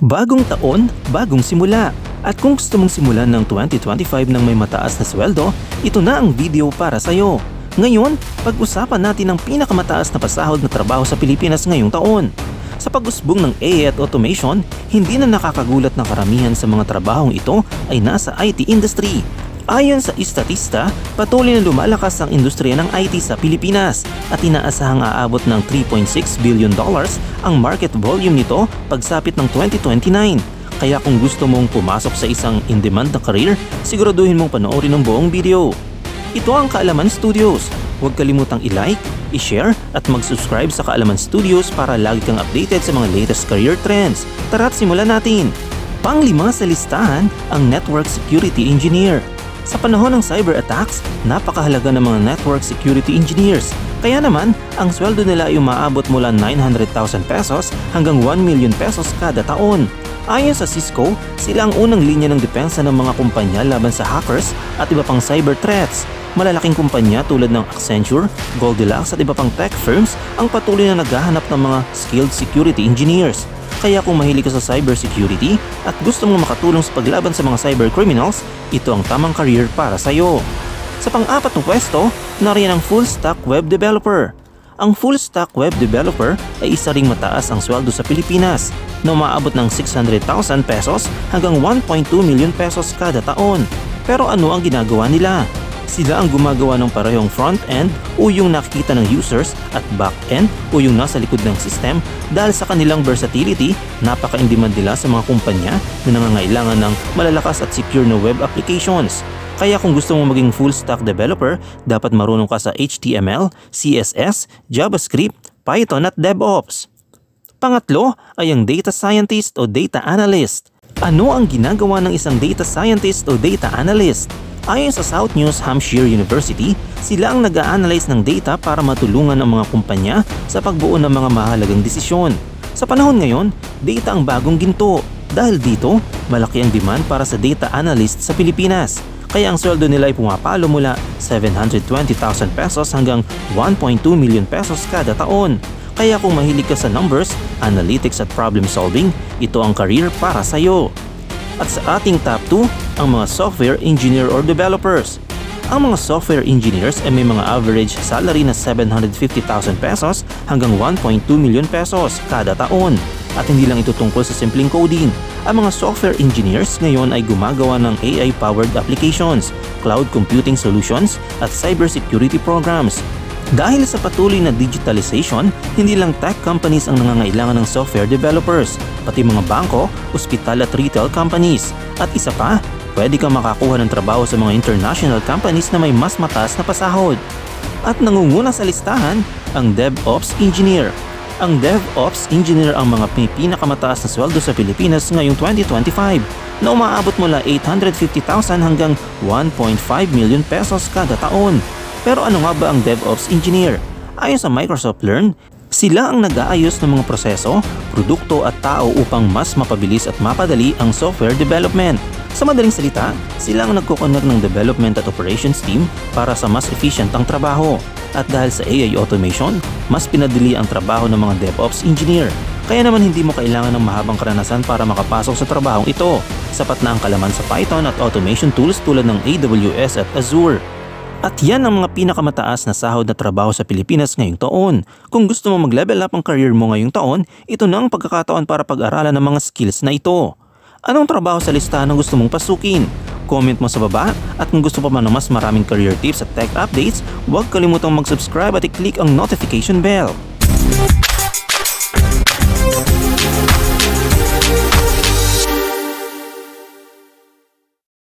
Bagong taon, bagong simula. At kung gusto mong simulan ng 2025 ng may mataas na sweldo, ito na ang video para sa'yo. Ngayon, pag-usapan natin ang pinakamataas na pasahod na trabaho sa Pilipinas ngayong taon. Sa pag-usbong ng AI at automation, hindi na nakakagulat na karamihan sa mga trabahong ito ay nasa IT industry. Ayon sa Statista, patuloy na lumalakas ang industriya ng IT sa Pilipinas at inaasahang aabot ng $3.6 billion ang market volume nito pagsapit ng 2029. Kaya kung gusto mong pumasok sa isang in-demand na career, siguraduhin mong panoorin ang buong video. Ito ang Kaalaman Studios. Huwag kalimutang i-like, i-share at mag-subscribe sa Kaalaman Studios para lagi kang updated sa mga latest career trends. Tara't simulan natin! Pang-5 sa listahan ang Network Security Engineer. Sa panahon ng cyber attacks, napakahalaga ng mga network security engineers. Kaya naman, ang sweldo nila ay umaabot mula 900,000 pesos hanggang 1 million pesos kada taon. Ayon sa Cisco, sila ang unang linya ng depensa ng mga kumpanya laban sa hackers at iba pang cyber threats. Malalaking kumpanya tulad ng Accenture, Goldilocks at iba pang tech firms ang patuloy na naghahanap ng mga skilled security engineers. Kaya kung mahilig ka sa cybersecurity at gusto mong makatulong sa paglaban sa mga cybercriminals, ito ang tamang career para sa iyo. Sa pang-apat na pwesto, nariyan ang Full Stack Web Developer. Ang Full Stack Web Developer ay isa ring mataas ang sweldo sa Pilipinas na umaabot ng 600,000 pesos hanggang 1.2 million pesos kada taon. Pero ano ang ginagawa nila? Sila ang gumagawa ng parehong front-end o yung nakikita ng users at back-end o yung nasa likod ng system dahil sa kanilang versatility, napaka-in-demand nila sa mga kumpanya na nangangailangan ng malalakas at secure na web applications. Kaya kung gusto mong maging full-stack developer, dapat marunong ka sa HTML, CSS, JavaScript, Python at DevOps. Pangatlo ay ang Data Scientist o Data Analyst. Ano ang ginagawa ng isang Data Scientist o Data Analyst? Ayon sa South New Hampshire University, sila ang nag-a-analyze ng data para matulungan ang mga kumpanya sa pagbuo ng mga mahalagang desisyon. Sa panahon ngayon, data ang bagong ginto. Dahil dito, malaki ang demand para sa data analyst sa Pilipinas. Kaya ang sweldo nila ay pumapalo mula 720,000 pesos hanggang 1.2 million pesos kada taon. Kaya kung mahilig ka sa numbers, analytics at problem solving, ito ang career para sa iyo. At sa ating top 2, ang mga software engineer or developers. Ang mga software engineers ay may mga average salary na 750,000 pesos hanggang 1.2 million pesos kada taon. At hindi lang ito tungkol sa simpleng coding. Ang mga software engineers ngayon ay gumagawa ng AI-powered applications, cloud computing solutions at cybersecurity programs. Dahil sa patuloy na digitalization, hindi lang tech companies ang nangangailangan ng software developers, pati mga bangko, ospital at retail companies. At isa pa, pwede kang makakuha ng trabaho sa mga international companies na may mas mataas na pasahod. At nangunguna sa listahan, ang DevOps Engineer. Ang DevOps Engineer ang mga pinakamataas na sweldo sa Pilipinas ngayong 2025 na umaabot mula 850,000 hanggang 1.5 million pesos kada taon. Pero ano nga ba ang DevOps Engineer? Ayon sa Microsoft Learn, sila ang nag-aayos ng mga proseso, produkto at tao upang mas mapabilis at mapadali ang software development. Sa madaling salita, sila ang nagko-connect ng development at operations team para sa mas efficient ang trabaho. At dahil sa AI automation, mas pinadali ang trabaho ng mga DevOps Engineer. Kaya naman hindi mo kailangan ng mahabang karanasan para makapasok sa trabahong ito. Sapat na ang kalaman sa Python at automation tools tulad ng AWS at Azure. At yan ang mga pinakamataas na sahod na trabaho sa Pilipinas ngayong taon. Kung gusto mo mag-level up ang career mo ngayong taon, ito na ang pagkakataon para pag-aralan ng mga skills na ito. Anong trabaho sa listahan ang gusto mong pasukin? Comment mo sa baba at kung gusto pa man ng mas maraming career tips at tech updates, huwag kalimutang mag-subscribe at i-click ang notification bell.